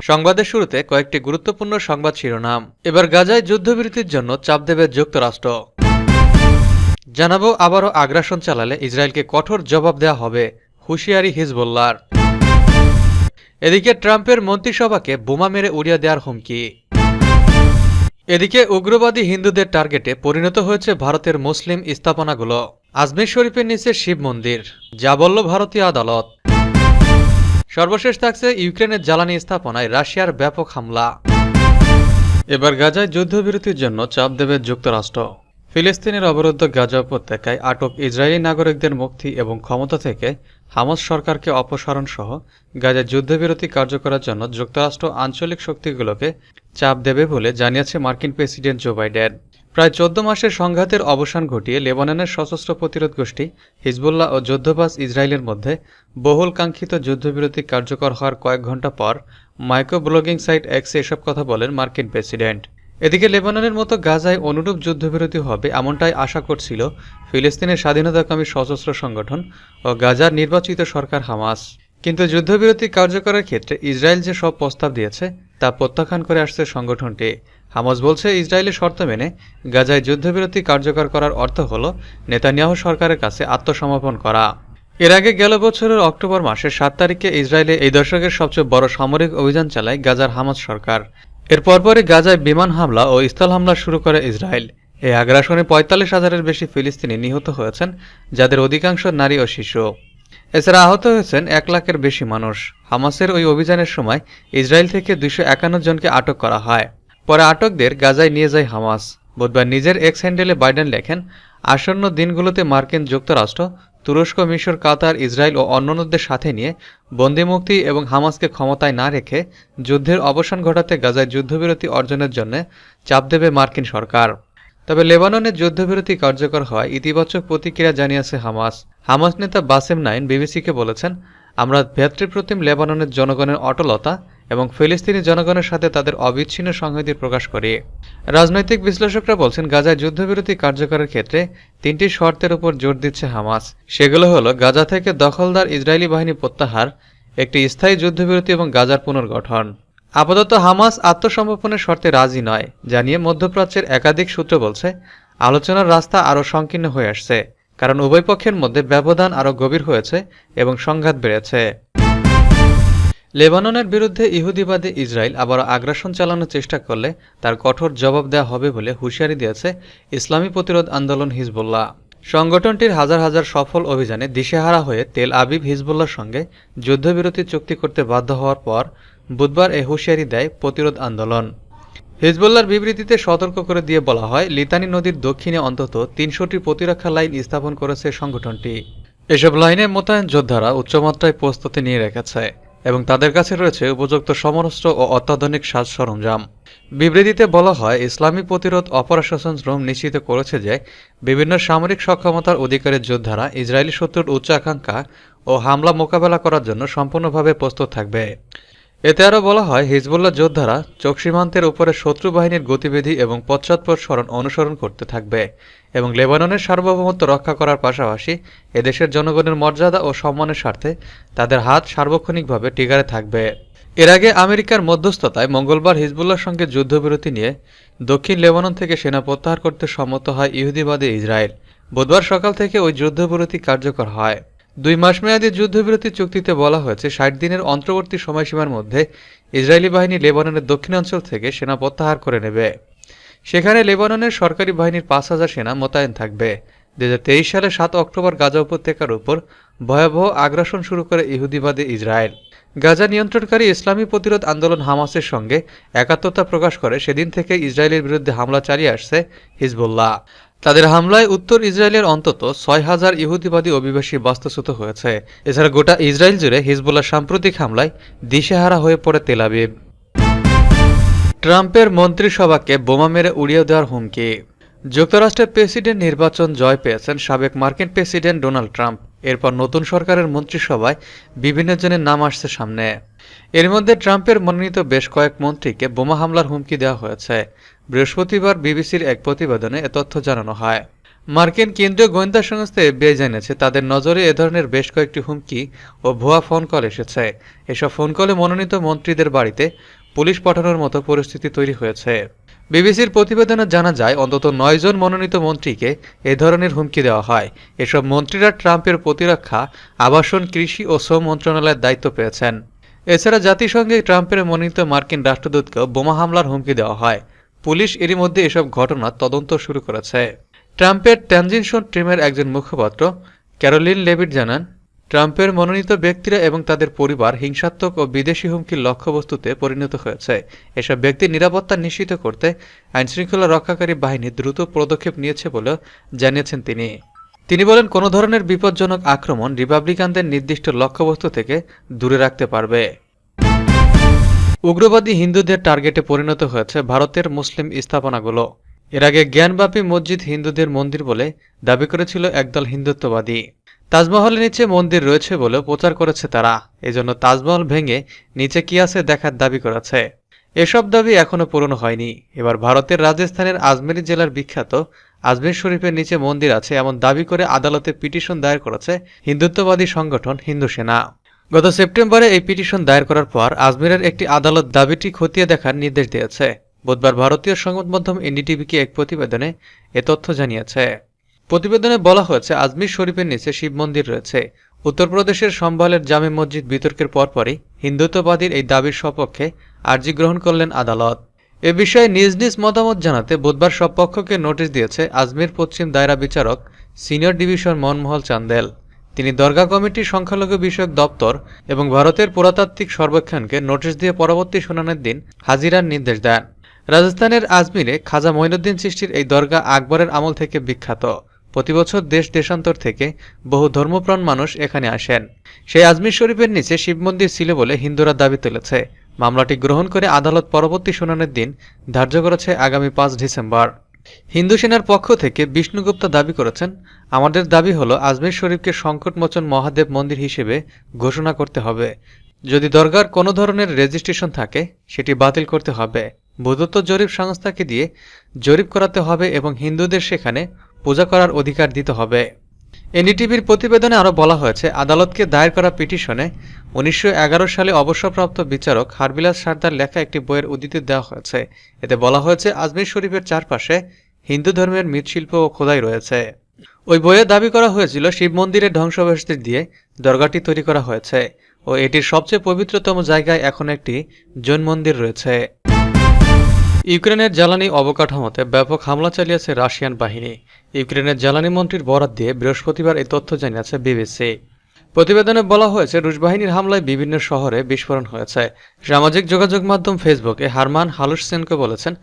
সংবাদের শুরুতে কয়েকটি গুরুত্বপূর্ণ সংবাদ শিরোনাম। এবার গাজায় যুদ্ধবিরতির জন্য চাপ দেবে যুক্তরাষ্ট্র। জানাবো আবারও আগ্রাসন চালালে ইসরায়েলকে কঠোর জবাব দেওয়া হবে, হুঁশিয়ারি হিজবুল্লাহর। এদিকে ট্রাম্পের মন্ত্রিসভাকে বোমা মেরে উড়িয়ে দেওয়ার হুমকি। এদিকে উগ্রবাদী হিন্দুদের টার্গেটে পরিণত হয়েছে ভারতের মুসলিম স্থাপনাগুলো। আজমির শরীফের নিচে শিব মন্দির, যা বলল ভারতীয় আদালত। সর্বশেষ থাকছে ইউক্রেনের জ্বালানি স্থাপনায় রাশিয়ার ব্যাপক হামলা। এবার গাজায় যুদ্ধবিরতির জন্য চাপ দেবে যুক্তরাষ্ট্র। ফিলিস্তিনের অবরুদ্ধ গাজা উপত্যকায় আটক ইসরায়েলি নাগরিকদের মুক্তি এবং ক্ষমতা থেকে হামাস সরকারকে অপসারণ সহ গাজায় যুদ্ধবিরতি কার্যকরের জন্য যুক্তরাষ্ট্র আঞ্চলিক শক্তিগুলোকে চাপ দেবে বলে জানিয়েছে মার্কিন প্রেসিডেন্ট জো বাইডেন। প্রায় 14 মাসের সংঘাতের অবসান ঘটিয়ে লেবাননের সশস্ত্র প্রতিরোধ গোষ্ঠী হিজবুল্লাহ ও যুদ্ধবাজ ইসরায়েলের মধ্যে বহুল কাঙ্ক্ষিত যুদ্ধবিরতি কার্যকর হওয়ার কয়েক ঘণ্টা পর মাইক্রো ব্লগিং সাইট এক্সে এসব কথা বলেন মার্কিন প্রেসিডেন্ট। এদিকে লেবাননের মতো গাজায় অনুরূপ যুদ্ধবিরতি হবে এমনটাই আশা করছিল ফিলিস্তিনের স্বাধীনতাকামী সশস্ত্র সংগঠন ও গাজার নির্বাচিত সরকার হামাস। কিন্তু যুদ্ধবিরতি কার্যকরের ক্ষেত্রে ইসরায়েল যে সব প্রস্তাব দিয়েছে তা প্রত্যাখ্যান করে আসছে সংগঠনটি। হামাস বলছে ইসরায়েলের শর্ত মেনে গাজায় যুদ্ধবিরতি কার্যকর করার অর্থ হল নেতানিয়াহু সরকারের কাছে আত্মসমর্পণ করা। এর আগে গেল বছরের অক্টোবর মাসের 7 তারিখে ইসরায়েলে এই দশকের সবচেয়ে বড় সামরিক অভিযান চালায় গাজার হামাস সরকার। এর পরপরই গাজায় বিমান হামলা ও স্থল হামলা শুরু করে ইসরায়েল। এই আগ্রাসনে 45,000-এর বেশি ফিলিস্তিনি নিহত হয়েছেন, যাদের অধিকাংশ নারী ও শিশু। এছাড়া আহত হয়েছেন 1 লাখের বেশি মানুষ। হামাসের ওই অভিযানের সময় ইসরায়েল থেকে 251 জনকে আটক করা হয়। পরে আটকদের গাজায় নিয়ে যায় হামাস। বুধবার নিজের এক্স হ্যান্ডেলে বাইডেন লেখেন, আসন্ন দিনগুলোতে মার্কিন যুক্তরাষ্ট্র, তুরস্ক, মিশর, কাতার, ইসরায়েল ও অন্যান্যদের সাথে নিয়ে বন্দী মুক্তি এবং হামাসকে ক্ষমতায় না রেখে যুদ্ধের অবসান ঘটাতে গাজায় যুদ্ধবিরতি অর্জনের জন্য চাপ দেবে মার্কিন সরকার। তবে লেবাননের যুদ্ধবিরতি কার্যকর হওয়ায় ইতিবাচক প্রতিক্রিয়া জানিয়েছে হামাস। হামাস নেতা বাসেম নাইন বিবিসিকে বলেছেন, আমরা ভ্রাতৃপ্রতিম লেবাননের জনগণের অটলতা এবং ফিলিস্তিনি জনগণের সাথে তাদের অবিচ্ছিন্ন সংহতি প্রকাশ করি। রাজনৈতিক বিশ্লেষকরা বলছেন, গাজায় যুদ্ধবিরতি কার্যকরের ক্ষেত্রে 3টি শর্তের উপর জোর দিচ্ছে হামাস। সেগুলো হলো গাজা থেকে দখলদার ইসরায়েলি বাহিনী প্রত্যাহার, একটি স্থায়ী যুদ্ধবিরতি এবং গাজার পুনর্গঠন। আপাতত হামাস আত্মসমর্পণের শর্তে রাজি নয়, জানিয়ে মধ্যপ্রাচ্যের একাধিক সূত্র বলছে আলোচনার রাস্তা আরও সংকীর্ণ হয়ে আসছে, কারণ উভয় পক্ষের মধ্যে ব্যবধান আরও গভীর হয়েছে এবং সংঘাত বেড়েছে। লেবাননের বিরুদ্ধে ইহুদিবাদী ইসরায়েল আবারও আগ্রাসন চালানোর চেষ্টা করলে তার কঠোর জবাব দেওয়া হবে বলে হুঁশিয়ারি দিয়েছে ইসলামী প্রতিরোধ আন্দোলন হিজবুল্লাহ। সংগঠনটির হাজার হাজার সফল অভিযানে দিশেহারা হয়ে তেল আবিব হিজবুল্লাহর সঙ্গে যুদ্ধবিরতি চুক্তি করতে বাধ্য হওয়ার পর বুধবার এ হুঁশিয়ারি দেয় প্রতিরোধ আন্দোলন। হিজবুল্লাহর বিবৃতিতে সতর্ক করে দিয়ে বলা হয়, লিতানি নদীর দক্ষিণে অন্তত 300টি প্রতিরক্ষা লাইন স্থাপন করেছে সংগঠনটি। এসব লাইনে মোতায়েন যোদ্ধারা উচ্চমাত্রায় প্রস্তুতি নিয়ে রেখেছে এবং তাদের কাছে রয়েছে উপযুক্ত সমরাস্ত্র ও অত্যাধুনিক সাজ সরঞ্জাম। বিবৃতিতে বলা হয়, ইসলামী প্রতিরোধ অপারেশনস রুম নিশ্চিত করেছে যে বিভিন্ন সামরিক সক্ষমতার অধিকারী যোদ্ধারা ইসরায়েলি শত্রুর উচ্চ আকাঙ্ক্ষা ও হামলা মোকাবেলা করার জন্য সম্পূর্ণভাবে প্রস্তুত থাকবে। এতে আরও বলা হয়, হিজবুল্লাহ যোদ্ধারা চোখ সীমান্তের উপরে শত্রু বাহিনীর গতিবিধি এবং পশ্চাৎপদ সরণ অনুসরণ করতে থাকবে এবং লেবাননের সার্বভৌমত্ব রক্ষা করার পাশাপাশি এদেশের জনগণের মর্যাদা ও সম্মানের স্বার্থে তাদের হাত সার্বক্ষণিকভাবে ট্রিগারে থাকবে। এর আগে আমেরিকার মধ্যস্থতায় মঙ্গলবার হিজবুল্লাহর সঙ্গে যুদ্ধবিরতি নিয়ে দক্ষিণ লেবানন থেকে সেনা প্রত্যাহার করতে সম্মত হয় ইহুদিবাদী ইসরায়েল। বুধবার সকাল থেকে ওই যুদ্ধবিরতি কার্যকর হয়। 2 মাস মেয়াদী যুদ্ধবিরতি চুক্তিতে বলা হয়েছে 60 দিনের অন্তর্বর্তী সময়সীমার মধ্যে ইসরায়েলি বাহিনী লেবাননের দক্ষিণাঞ্চল থেকে সেনা প্রত্যাহার করে নেবে। সেখানে লেবাননের সরকারি বাহিনীর 5,000 সেনা মোতায়েন থাকবে। 2023 সালে 7 অক্টোবর গাজা উপত্যকার উপর ভয়াবহ আগ্রাসন শুরু করে ইহুদিবাদী ইসরায়েল। গাজা নিয়ন্ত্রণকারী ইসলামী প্রতিরোধ আন্দোলন হামাসের সঙ্গে একাত্মতা প্রকাশ করে সেদিন থেকে ইসরায়েলের বিরুদ্ধে হামলা চালিয়ে আসছে হিজবুল্লাহ। তাদের হামলায় উত্তর ইসরায়েলের অন্তত 6,000 ইহুদিবাদী অভিবাসী বাস্তুচ্যুত হয়েছে। এছাড়া গোটা ইসরায়েল জুড়ে হিজবুল্লাহর সাম্প্রতিক হামলায় দিশেহারা হয়ে পড়ে তেল আবিব। ট্রাম্পের মন্ত্রিসভাকে বোমা মেরে উড়িয়ে দেওয়ার হুমকি। যুক্তরাষ্ট্রের প্রেসিডেন্ট নির্বাচন জয় পেয়েছেন সাবেক মার্কিন প্রেসিডেন্ট ডোনাল্ড ট্রাম্প। এরপর নতুন সরকারের মন্ত্রিসভায় বিভিন্ন জনের নাম আসছে সামনে। এর মধ্যে ট্রাম্পের মনোনীত বেশ কয়েক মন্ত্রীকে বোমা হামলার হুমকি দেওয়া হয়েছে। বৃহস্পতিবার বিবিসির এক প্রতিবেদনে এ তথ্য জানানো হয়। মার্কিন কেন্দ্রীয় গোয়েন্দা সংস্থা এফবিআই জানিয়েছে, তাদের নজরে এ ধরনের বেশ কয়েকটি হুমকি ও ভুয়া ফোন কল এসেছে। এসব ফোন কলে মনোনীত মন্ত্রীদের বাড়িতে পুলিশ পাঠানোর মতো পরিস্থিতি তৈরি হয়েছে। বিবিসির প্রতিবেদনে জানা যায় অন্তত ৯ জন মনোনীত মন্ত্রীকে এ ধরনের হুমকি দেওয়া হয়। এসব মন্ত্রীরা ট্রাম্পের প্রতিরক্ষা, আবাসন, কৃষি ও শ্রম মন্ত্রণালয়ের দায়িত্ব পেয়েছেন। এছাড়া জাতিসংঘে ট্রাম্পের মনোনীত মার্কিন রাষ্ট্রদূতকেও বোমা হামলার হুমকি দেওয়া হয়। পুলিশ এরই মধ্যে এসব ঘটনার তদন্ত শুরু করেছে। ট্রাম্পের ট্রানজিশন টিমের একজন মুখপাত্র ক্যারোলিন লেভিট জানান, ট্রাম্পের মনোনীত ব্যক্তিরা এবং তাদের পরিবার হিংসাত্মক ও বিদেশি হুমকির লক্ষ্যবস্তুতে পরিণত হয়েছে। এসব ব্যক্তির নিরাপত্তা নিশ্চিত করতে আইনশৃঙ্খলা রক্ষাকারী বাহিনী দ্রুত পদক্ষেপ নিয়েছে বলে জানিয়েছেন তিনি। তিনি বলেন, কোনো ধরনের বিপজ্জনক আক্রমণ রিপাবলিকানদের নির্দিষ্ট লক্ষ্যবস্তু থেকে দূরে রাখতে পারবে। উগ্রবাদী হিন্দুদের টার্গেটে পরিণত হয়েছে ভারতের মুসলিম স্থাপনাগুলো। এর আগে জ্ঞানব্যাপী মসজিদ হিন্দুদের মন্দির বলে দাবি করেছিল একদল হিন্দুত্ববাদী। তাজমহলের নিচে মন্দির রয়েছে বলেও প্রচার করেছে তারা। এজন্য তাজমহল ভেঙে নিচে কি আছে দেখার দাবি করেছে। এসব দাবি এখনো পূরণ হয়নি। এবার ভারতের রাজস্থানের আজমেরি জেলার বিখ্যাত আজমের শরীফের নিচে মন্দির আছে এমন দাবি করে আদালতে পিটিশন দায়ের করেছে হিন্দুত্ববাদী সংগঠন হিন্দু সেনা। গত সেপ্টেম্বরে এই পিটিশন দায়ের করার পর আজমেরের একটি আদালত দাবিটি খতিয়ে দেখার নির্দেশ দিয়েছে। বুধবার ভারতীয় সংবাদ মাধ্যম এনডিটিভিকে এক প্রতিবেদনে এ তথ্য জানিয়েছে। প্রতিবেদনে বলা হয়েছে, আজমির শরীফের নিচে শিব মন্দির রয়েছে। উত্তরপ্রদেশের সম্ভালের জামে মসজিদ বিতর্কের পরপরই হিন্দুত্ববাদীর এই দাবির সপক্ষে আর্জি গ্রহণ করলেন আদালত। এ বিষয়ে নিজ নিজ মতামত জানাতে বুধবার সব পক্ষকে নোটিশ দিয়েছে আজমির পশ্চিম দায়রা বিচারক সিনিয়র ডিভিশন মনমোহন চান্দেল। তিনি দরগা কমিটির সংখ্যালঘু বিষয়ক দপ্তর এবং ভারতের পুরাতাত্ত্বিক সর্বেক্ষণকে নোটিশ দিয়ে পরবর্তী শুনানির দিন হাজিরার নির্দেশ দেন। রাজস্থানের আজমিরে খাজা মঈনুদ্দিন চিশতির এই দরগা আকবরের আমল থেকে বিখ্যাত। প্রতিবছর দেশ দেশান্তর থেকে বহু ধর্মপ্রাণ মানুষ এখানে আসেন। সেই আজমির শরীফের নিচে শিব মন্দির ছিল বলে হিন্দুরা দাবি তুলেছে। মামলাটি গ্রহণ করে আদালত পরবর্তী শুনানির দিন ধার্য করেছে আগামী ৫ ডিসেম্বর। হিন্দু সেনার পক্ষ থেকে বিষ্ণুগুপ্তা দাবি করেছেন, আমাদের দাবি হলো আজমির শরীফকে সংকটমোচন মহাদেব মন্দির হিসেবে ঘোষণা করতে হবে। যদি দরগার কোনো ধরনের রেজিস্ট্রেশন থাকে সেটি বাতিল করতে হবে। ভূতত্ত্ব জরিপ সংস্থাকে দিয়ে জরিপ করাতে হবে এবং হিন্দুদের সেখানে পূজা করার অধিকার দিতে হবে। এনডিটিভির প্রতিবেদনে আরও বলা হয়েছে, আদালতকে দায়ের করা পিটিশনে ১৯১১ সালে অবসরপ্রাপ্ত বিচারক হারবিলাস সারদার লেখা একটি বইয়ের উদ্ধৃতি দেওয়া হয়েছে। এতে বলা হয়েছে, আজমির শরীফের চারপাশে হিন্দু ধর্মের মৃৎশিল্প ও খোদাই রয়েছে। ওই বইয়ে দাবি করা হয়েছিল শিব মন্দিরের ধ্বংসাবশেষ দিয়ে দরগাটি তৈরি করা হয়েছে ও এটির সবচেয়ে পবিত্রতম জায়গায় এখন একটি জৈন মন্দির রয়েছে। ইউক্রেনের জ্বালানি অবকাঠামোতে ব্যাপক হামলা চালিয়েছে রাশিয়ান বাহিনী। ইউক্রেনের জ্বালানি মন্ত্রীর বরাত দিয়ে বৃহস্পতিবার এই তথ্য জানিয়েছে বিবিসি। প্রতিবেদনে বলা হয়েছে, রুশ বাহিনীর হামলায় বিভিন্ন শহরে বিস্ফোরণ হয়েছে। সামাজিক যোগাযোগ মাধ্যম ফেসবুকে হারমান হালুশচেনকো বলেছেন,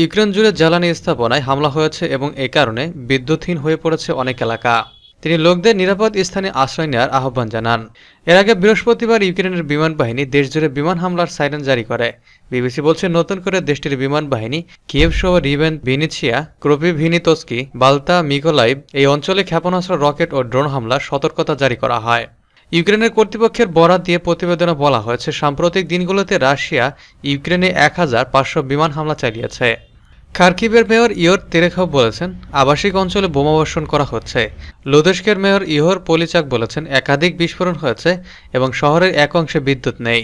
ইউক্রেন জুড়ে জ্বালানি স্থাপনায় হামলা হয়েছে এবং এ কারণে বিদ্যুৎহীন হয়ে পড়েছে অনেক এলাকা। তিনি লোকদের নিরাপদ স্থানে আশ্রয় নেওয়ার আহ্বান জানান। এর আগে বৃহস্পতিবার ইউক্রেনের বিমান বাহিনী দেশজুড়ে বিমান হামলার সাইরেন জারি করে। বিবিসি বলছে, নতুন করে দেশটির বিমান বাহিনী কিয়েভ সহ রিভেন, ভিনিছিয়া, ক্রোপিভিনিতস্কি, বালতা, মিকোলাইভ এই অঞ্চলে ক্ষেপণাস্ত্র, রকেট ও ড্রোন হামলার সতর্কতা জারি করা হয়। ইউক্রেনের কর্তৃপক্ষের বরাত দিয়ে প্রতিবেদনে বলা হয়েছে, সাম্প্রতিক দিনগুলোতে রাশিয়া ইউক্রেনে ১৫০০ বিমান হামলা চালিয়েছে। খার্কিভের মেয়র ইয়োর তেরেখভ বলেছেন, আবাসিক অঞ্চলে বোমাবর্ষণ করা হচ্ছে। লুদেস্কের মেয়র ইহোর পলিচাক বলেছেন, একাধিক বিস্ফোরণ হয়েছে এবং শহরের এক অংশে বিদ্যুৎ নেই।